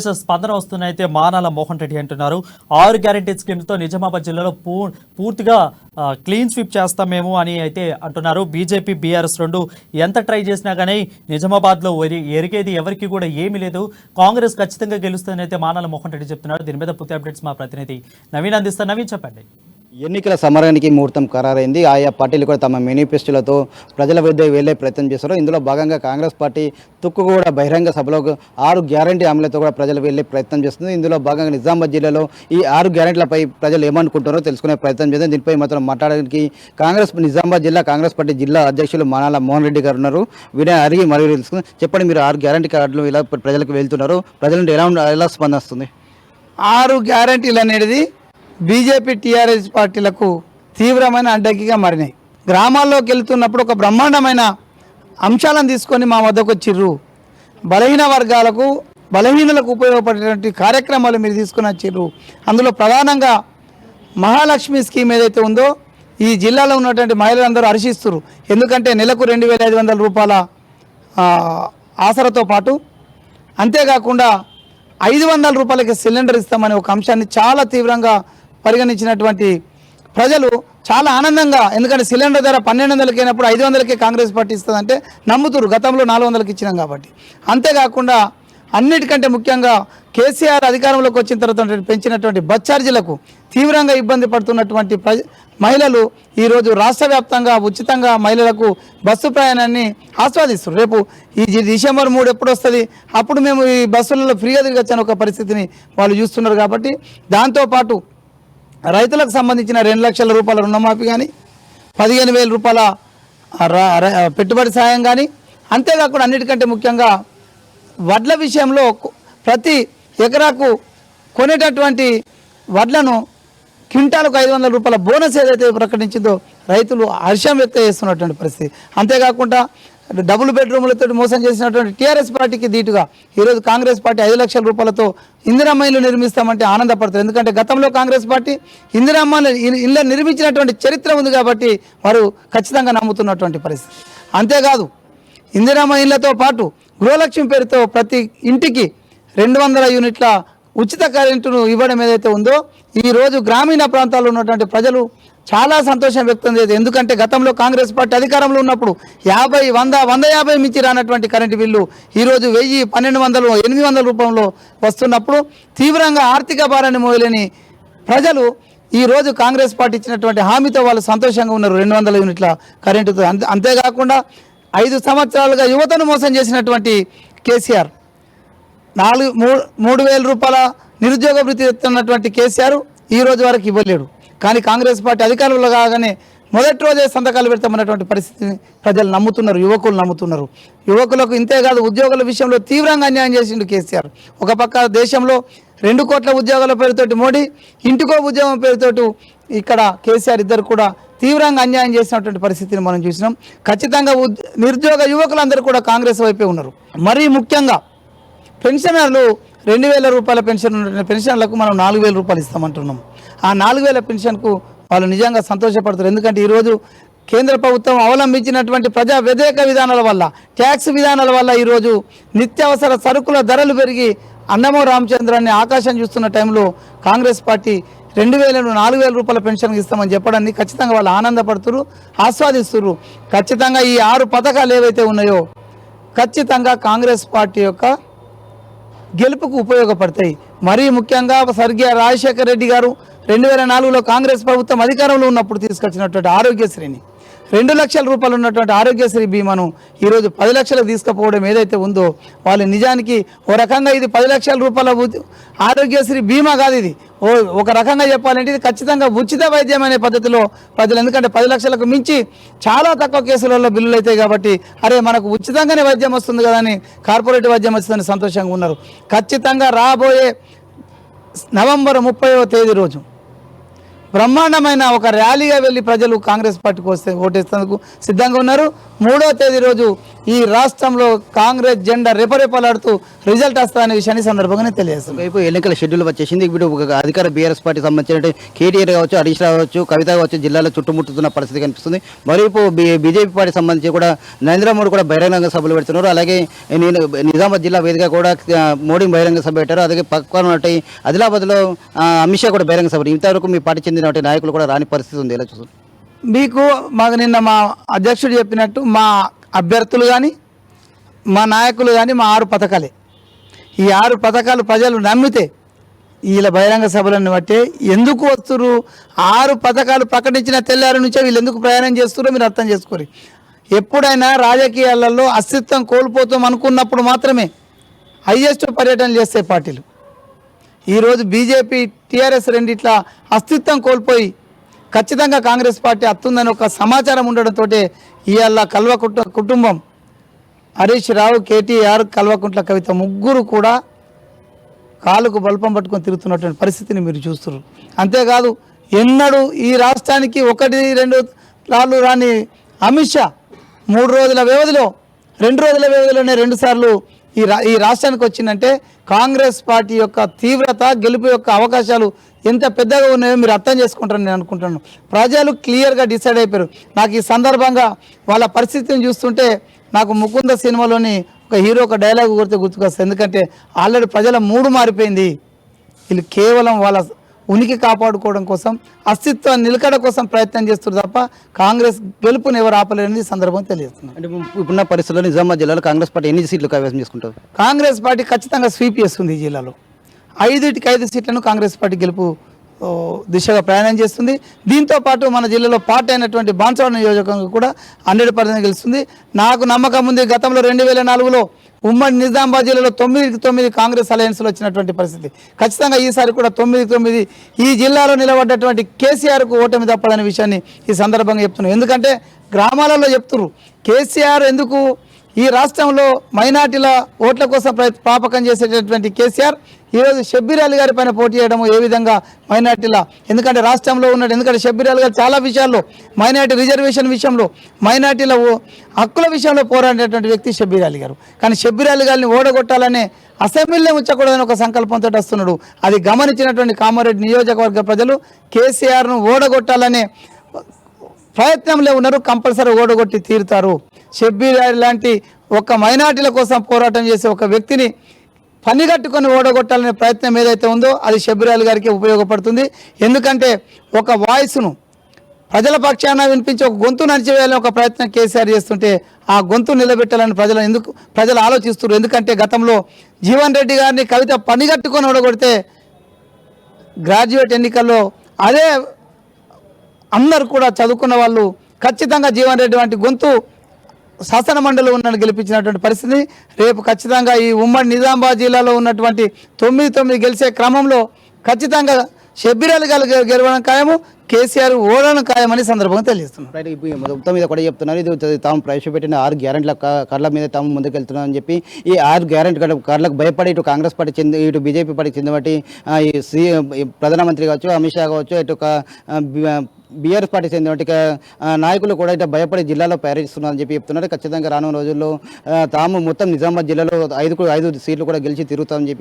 స్పందన వస్తున్నాయితే మానాల మోహన్ రెడ్డి అంటున్నారు 6 గ్యారెంటీ స్కీమ్లతో నిజామాబాద్ జిల్లాలో పూర్తిగా క్లీన్ స్వీప్ చేస్తామేమో అని అయితే అంటున్నారు. బీజేపీ బీఆర్ఎస్ రెండు ఎంత ట్రై చేసినా కానీ నిజామాబాద్లో ఎరిగేది ఎవరికి కూడా ఏమీ లేదు. కాంగ్రెస్ ఖచ్చితంగా గెలుస్తుందని అయితే మానాల మోహన్ రెడ్డి చెప్తున్నారు. దీని మీద పూర్తి అప్డేట్స్ మా ప్రతినిధి నవీన్ అందిస్తారు. నవీన్ చెప్పండి. ఎన్నికల సమరానికి ముహూర్తం ఖరారైంది. ఆయా పార్టీలు కూడా తమ మేనిఫెస్టోలతో ప్రజల వద్ద వెళ్లే ప్రయత్నం చేస్తారు. ఇందులో భాగంగా కాంగ్రెస్ పార్టీ తుక్కు కూడా బహిరంగ సభలో 6 గ్యారంటీ హామీలతో కూడా ప్రజలు వెళ్లే ప్రయత్నం చేస్తుంది. ఇందులో భాగంగా నిజామాబాద్ జిల్లాలో ఈ 6 గ్యారంటీలపై ప్రజలు ఏమనుకుంటారో తెలుసుకునే ప్రయత్నం చేద్దాం. దీనిపై మాత్రం మాట్లాడడానికి నిజామాబాద్ జిల్లా కాంగ్రెస్ పార్టీ జిల్లా అధ్యక్షులు మానాల మోహన్ రెడ్డి గారు ఉన్నారు. వీరే అడిగి మరియు తెలుసుకుందాం. చెప్పండి, మీరు 6 గ్యారంటీ కార్డులు ఇలా ప్రజలకు వెళ్తున్నారు, ప్రజల నుండి ఎలా స్పందన వస్తుంది? 6 గ్యారంటీలు అనేది బీజేపీ టీఆర్ఎస్ పార్టీలకు తీవ్రమైన అడ్డంకిగా మారినాయి. గ్రామాల్లోకి వెళ్తున్నప్పుడు ఒక బ్రహ్మాండమైన అంశాలను తీసుకొని మా వద్దకు వచ్చిర్రు. బలహీన వర్గాలకు బలహీనులకు ఉపయోగపడేటువంటి కార్యక్రమాలు మీరు తీసుకుని వచ్చిర్రు. అందులో ప్రధానంగా మహాలక్ష్మి స్కీమ్ ఏదైతే ఉందో ఈ జిల్లాలో ఉన్నటువంటి మహిళలందరూ హర్షిస్తున్నారు. ఎందుకంటే నెలకు 2,500 రూపాయల ఆసరతో పాటు అంతేకాకుండా 500 రూపాయలకి సిలిండర్ ఇస్తామనే ఒక అంశాన్ని చాలా తీవ్రంగా పరిగణించినటువంటి ప్రజలు చాలా ఆనందంగా, ఎందుకంటే సిలిండర్ ధర 1,200కి అయినప్పుడు 500కే కాంగ్రెస్ పార్టీ ఇస్తుందంటే నమ్ముతురు. గతంలో 400కి ఇచ్చినాం కాబట్టి. అంతేకాకుండా అన్నిటికంటే ముఖ్యంగా కేసీఆర్ అధికారంలోకి వచ్చిన తర్వాత పెంచినటువంటి బస్ ఛార్జీలకు తీవ్రంగా ఇబ్బంది పడుతున్నటువంటి మహిళలు ఈరోజు రాష్ట్ర వ్యాప్తంగా ఉచితంగా మహిళలకు బస్సు ప్రయాణాన్ని ఆస్వాదిస్తారు. రేపు ఈ డిసెంబర్ 3 ఎప్పుడు వస్తుంది, అప్పుడు మేము ఈ బస్సులలో ఫ్రీగా తిరగచ్చని ఒక పరిస్థితిని వాళ్ళు చూస్తున్నారు. కాబట్టి దాంతోపాటు రైతులకు సంబంధించిన 2 లక్షల రూపాయల రుణమాఫీ కానీ, 15,000 రూపాయల పెట్టుబడి సాయం కానీ, అంతేకాకుండా అన్నిటికంటే ముఖ్యంగా వడ్ల విషయంలో ప్రతి ఎకరాకు కొనేటటువంటి వడ్లను క్వింటాలకు 500 రూపాయల బోనస్ ఏదైతే ప్రకటించిందో రైతులు హర్షం వ్యక్తం చేస్తున్నటువంటి పరిస్థితి. అంతేకాకుండా డబుల్ బెడ్రూములతో మోసం చేసినటువంటి టీఆర్ఎస్ పార్టీకి దీటుగా ఈరోజు కాంగ్రెస్ పార్టీ 5 లక్షల రూపాయలతో ఇందిరమ్మ ఇల్లు నిర్మిస్తామంటే ఆనందపడతారు. ఎందుకంటే గతంలో కాంగ్రెస్ పార్టీ ఇందిరమ్మ ఇల్లు నిర్మించినటువంటి చరిత్ర ఉంది కాబట్టి వారు ఖచ్చితంగా నమ్ముతున్నటువంటి పరిస్థితి. అంతేకాదు ఇందిరమ్మ ఇళ్లతో పాటు గృహలక్ష్మి పేరుతో ప్రతి ఇంటికి 200 యూనిట్ల ఉచిత కరెంటును ఇవ్వడం ఏదైతే ఉందో ఈరోజు గ్రామీణ ప్రాంతాల్లో ఉన్నటువంటి ప్రజలు చాలా సంతోషం వ్యక్తం చేసేది. ఎందుకంటే గతంలో కాంగ్రెస్ పార్టీ అధికారంలో ఉన్నప్పుడు 50, 100, 150 మించి రానటువంటి కరెంటు బిల్లు ఈరోజు 1000, 1200, 800 రూపంలో వస్తున్నప్పుడు తీవ్రంగా ఆర్థిక భారాన్ని మోయలేని ప్రజలు ఈరోజు కాంగ్రెస్ పార్టీ ఇచ్చినటువంటి హామీతో వాళ్ళు సంతోషంగా ఉన్నారు. 200 యూనిట్ల కరెంటుతో. అంతేకాకుండా 5 సంవత్సరాలుగా యువతను మోసం చేసినటువంటి కేసీఆర్ 3,000 రూపాయల నిరుద్యోగ వృత్తి ఎత్తున్నటువంటి కేసీఆర్ ఈ రోజు వరకు ఇవ్వలేడు. కానీ కాంగ్రెస్ పార్టీ అధికారంలో కాగానే మొదటి రోజే సంతకాలు పెడతామన్నటువంటి పరిస్థితిని ప్రజలు నమ్ముతున్నారు, యువకులు నమ్ముతున్నారు. యువకులకు ఇంతేకాదు ఉద్యోగుల విషయంలో తీవ్రంగా అన్యాయం చేసిండు కేసీఆర్. ఒక పక్క దేశంలో 2 కోట్ల ఉద్యోగాల పేరుతోటి మోడీ, ఇంటికో ఉద్యోగం పేరుతోటి ఇక్కడ కేసీఆర్ ఇద్దరు కూడా తీవ్రంగా అన్యాయం చేసినటువంటి పరిస్థితిని మనం చూసినాం. ఖచ్చితంగా నిరుద్యోగ యువకులందరూ కూడా కాంగ్రెస్ వైపే ఉన్నారు. మరీ ముఖ్యంగా పెన్షనర్లు 2,000 రూపాయల పెన్షన్ ఉన్న పెన్షన్లకు మనం 4,000 రూపాయలు ఇస్తామంటున్నాం. ఆ 4,000 పెన్షన్కు వాళ్ళు నిజంగా సంతోషపడతారు. ఎందుకంటే ఈరోజు కేంద్ర ప్రభుత్వం అవలంబించినటువంటి ప్రజా వ్యతిరేక విధానాల వల్ల, ట్యాక్స్ విధానాల వల్ల ఈరోజు నిత్యావసర సరుకుల ధరలు పెరిగి అన్నమో రామచంద్రాన్ని ఆకాశం చూస్తున్న టైంలో కాంగ్రెస్ పార్టీ 2,000, 4,000 రూపాయల పెన్షన్ ఇస్తామని చెప్పడాన్ని ఖచ్చితంగా వాళ్ళు ఆనందపడుతున్నారు, ఆస్వాదిస్తున్నారు. ఖచ్చితంగా ఈ 6 పథకాలు ఏవైతే ఉన్నాయో ఖచ్చితంగా కాంగ్రెస్ పార్టీ యొక్క గెలుపుకు ఉపయోగపడతాయి. మరీ ముఖ్యంగా స్వర్గీయ రాజశేఖర రెడ్డి గారు 2004లో కాంగ్రెస్ ప్రభుత్వం అధికారంలో ఉన్నప్పుడు తీసుకొచ్చినటువంటి ఆరోగ్యశ్రీని 2 లక్షల రూపాయలు ఉన్నటువంటి ఆరోగ్యశ్రీ బీమాను ఈరోజు 10 లక్షలకు తీసుకుపోవడం ఏదైతే ఉందో వాళ్ళు నిజానికి ఓ రకంగా ఇది 10 లక్షల రూపాయల ఆరోగ్యశ్రీ బీమా కాదు, ఇది ఒక రకంగా చెప్పాలంటే ఇది ఖచ్చితంగా ఉచిత వైద్యం అనే పద్ధతిలో ప్రజలు, ఎందుకంటే 10 లక్షలకు మించి చాలా తక్కువ కేసులలో బిల్లులు అవుతాయి కాబట్టి అరే మనకు ఉచితంగానే వైద్యం వస్తుంది కదా అని కార్పొరేట్ వైద్యం వస్తుందని సంతోషంగా ఉన్నారు. ఖచ్చితంగా రాబోయే నవంబర్ 30వ తేదీ రోజు బ్రహ్మాండమైన ఒక ర్యాలీగా వెళ్ళి ప్రజలు కాంగ్రెస్ పార్టీకి వస్తే ఓటేసేందుకు సిద్ధంగా ఉన్నారు. 3వ తేదీ రోజు ఈ రాష్ట్రంలో కాంగ్రెస్ జెండా రెపరెపలాడుతూ రిజల్ట్ వస్తుందనే విషయాన్ని సందర్భంగా నేను తెలియజేస్తున్నాను. వైపు ఎన్నికల షెడ్యూల్ వచ్చేసింది. ఇప్పుడు ఒక అధికార బీఆర్ఎస్ పార్టీ సంబంధించిన కేటీఆర్ కావచ్చు, హరీష్ రావు కావచ్చు, కవిత కావచ్చు జిల్లాలో చుట్టుముట్టుతున్న పరిస్థితి కనిపిస్తుంది. మరోవైపు బీజేపీ పార్టీ సంబంధించి కూడా నరేంద్ర మోడీ కూడా బహిరంగ సభలు పెడుతున్నారు. అలాగే నేను నిజామాబాద్ జిల్లా వేదిక కూడా మోడీ బహిరంగ సభ పెట్టారు. అలాగే పక్కన ఉన్నట్టు ఆదిలాబాద్లో అమిత్ షా కూడా బహిరంగ సభ. ఇంతవరకు మీ పార్టీ చెందిన నాయకులు కూడా రాని పరిస్థితి ఉంది. ఎలా చూస్తారు? మాకు నిన్న మా అధ్యక్షుడు చెప్పినట్టు మా అభ్యర్థులు కానీ మా నాయకులు కానీ మా 6 పథకాలే. ఈ 6 పథకాలు ప్రజలు నమ్మితే వీళ్ళ బహిరంగ సభలను బట్టి ఎందుకు వస్తున్నారు, 6 పథకాలు ప్రకటించిన తెల్లారి నుంచే వీళ్ళు ఎందుకు ప్రయాణం చేస్తున్నారో మీరు అర్థం చేసుకోరు. ఎప్పుడైనా రాజకీయాలలో అస్తిత్వం కోల్పోతాం అనుకున్నప్పుడు మాత్రమే హైయెస్ట్ పర్యటనలు చేస్తాయి పార్టీలు. ఈరోజు బీజేపీ టీఆర్ఎస్ రెండిట్లా అస్తిత్వం కోల్పోయి ఖచ్చితంగా కాంగ్రెస్ పార్టీ అత్తుందని ఒక సమాచారం ఉండడంతో ఇవాళ కుటుంబం హరీష్ రావు, కేటీఆర్, కల్వకుంట్ల కవిత ముగ్గురు కూడా కాలుకు బల్పం పట్టుకొని తిరుగుతున్నటువంటి పరిస్థితిని మీరు చూస్తున్నారు. అంతేకాదు ఎన్నడూ ఈ రాష్ట్రానికి 1-2 సార్లు రాని అమిత్ షా 3 రోజుల వ్యవధిలో 2 రోజుల వ్యవధిలోనే 2 సార్లు ఈ రాష్ట్రానికి వచ్చిందంటే కాంగ్రెస్ పార్టీ యొక్క తీవ్రత, గెలుపు యొక్క అవకాశాలు ఎంత పెద్దగా ఉన్నాయో మీరు అర్థం చేసుకుంటారని నేను అనుకుంటున్నాను. ప్రజలు క్లియర్గా డిసైడ్ అయిపోయారు. నాకు ఈ సందర్భంగా వాళ్ళ పరిస్థితిని చూస్తుంటే నాకు ముకుంద సినిమాలోని ఒక హీరో ఒక డైలాగ్ గుర్తుకొస్తుంది. ఎందుకంటే ఆల్రెడీ ప్రజల మూడు మారిపోయింది. వీళ్ళు కేవలం వాళ్ళ ఉనికి కాపాడుకోవడం కోసం, అస్తిత్వ నిలకడ కోసం ప్రయత్నం చేస్తున్నారు తప్ప కాంగ్రెస్ గెలుపుని ఎవరు ఆపలేని సందర్భం తెలియజేస్తున్నారు. అంటే ఇప్పుడున్న పరిస్థితుల్లో నిజామాబాద్ జిల్లాలో కాంగ్రెస్ పార్టీ ఎన్ని సీట్లు కైవసం చేసుకుంటారు? కాంగ్రెస్ పార్టీ ఖచ్చితంగా స్వీప్ చేస్తుంది. ఈ జిల్లాలో 5 సీట్లను కాంగ్రెస్ పార్టీ గెలుపు దిశగా ప్రయాణం చేస్తుంది. దీంతో పాటు మన జిల్లాలో పార్టీ అయినటువంటి బాన్స్వాడ నియోజకవర్గం కూడా 100% గెలుస్తుంది. నాకు నమ్మకం ఉంది. గతంలో 2004లో ఉమ్మడి నిజామాబాద్ జిల్లాలో 9-9 కాంగ్రెస్ అలయన్స్లో వచ్చినటువంటి పరిస్థితి. ఖచ్చితంగా ఈసారి కూడా 9-9 ఈ జిల్లాలో నిలబడ్డటువంటి కేసీఆర్కు ఓటమి తప్పదనే విషయాన్ని ఈ సందర్భంగా చెప్తున్నాను. ఎందుకంటే గ్రామాలలో చెప్తున్నారు కేసీఆర్ ఎందుకు ఈ రాష్ట్రంలో మైనార్టీల ఓట్ల కోసం పాపకం చేసేటటువంటి కేసీఆర్ ఈరోజు షబ్బీర్ అలీ గారి పైన పోటీ చేయడం ఏ విధంగా మైనార్టీల, ఎందుకంటే రాష్ట్రంలో ఉన్నాడు. ఎందుకంటే షబ్బీర్ అలీ గారు చాలా విషయాల్లో మైనార్టీ రిజర్వేషన్ విషయంలో, మైనార్టీల హక్కుల విషయంలో పోరాడేటువంటి వ్యక్తి షబ్బీర్ అలీ గారు. కానీ షబ్బీర్ అలీ గారిని ఓడగొట్టాలనే అసెంబ్లీలో ఉంచకూడదని ఒక సంకల్పంతో వస్తున్నాడు. అది గమనించినటువంటి కామారెడ్డి నియోజకవర్గ ప్రజలు కేసీఆర్ను ఓడగొట్టాలనే ప్రయత్నంలో ఉన్నారు. కంపల్సరీ ఓడగొట్టి తీరుతారు. షబ్బీర్ అలీ లాంటి ఒక మైనార్టీల కోసం పోరాటం చేసే ఒక వ్యక్తిని పనిగట్టుకొని ఓడగొట్టాలనే ప్రయత్నం ఏదైతే ఉందో అది షబ్బీర్ అలీ గారికి ఉపయోగపడుతుంది. ఎందుకంటే ఒక వాయిస్ను ప్రజల పక్షాన వినిపించి ఒక గొంతు నడిచివేయాలని ఒక ప్రయత్నం కేసీఆర్ చేస్తుంటే ఆ గొంతు నిలబెట్టాలని ప్రజలు ఆలోచిస్తున్నారు. ఎందుకంటే గతంలో జీవన్ రెడ్డి గారిని కవిత పనిగట్టుకొని ఓడగొడితే గ్రాడ్యుయేట్ ఎన్నికల్లో అదే అందరు కూడా చదువుకున్న వాళ్ళు ఖచ్చితంగా జీవన్ రెడ్డి వంటి గొంతు శాసన మండలిలో ఉన్న గెలిపించినటువంటి పరిస్థితి. రేపు ఖచ్చితంగా ఈ ఉమ్మడి నిజామాబాద్ జిల్లాలో ఉన్నటువంటి 9 గెలిచే క్రమంలో ఖచ్చితంగా షబ్బీర్ అలీ గారు గెలవడం ఖాయము, కేసీఆర్ ఓడడం ఖాయమని సందర్భంగా తెలియజేస్తున్నారు. రైట్, ఇప్పుడు మొత్తం మీద కూడా చెప్తున్నారు ఇది తాము ప్రవేశపెట్టిన 6 గ్యారెంటీల కార్ల మీద తాము ముందుకెళ్తున్నామని చెప్పి ఈ 6 గ్యారెంటీ కార్లకు భయపడి ఇటు కాంగ్రెస్ పార్టీ ఇటు బీజేపీ పార్టీకి చెందిన బట్టి ఈ ప్రధానమంత్రి కావచ్చు, అమిత్ షా కావచ్చు, ఇటు బీఆర్ఎస్ పార్టీ చెందిన నాయకులు కూడా ఇట్లా భయపడి జిల్లాలో పర్యటిస్తున్నారని చెప్పి చెప్తున్నారు. ఖచ్చితంగా రానున్న రోజుల్లో తాము మొత్తం నిజామాబాద్ జిల్లాలో 5 సీట్లు కూడా గెలిచి తిరుగుతామని చెప్పి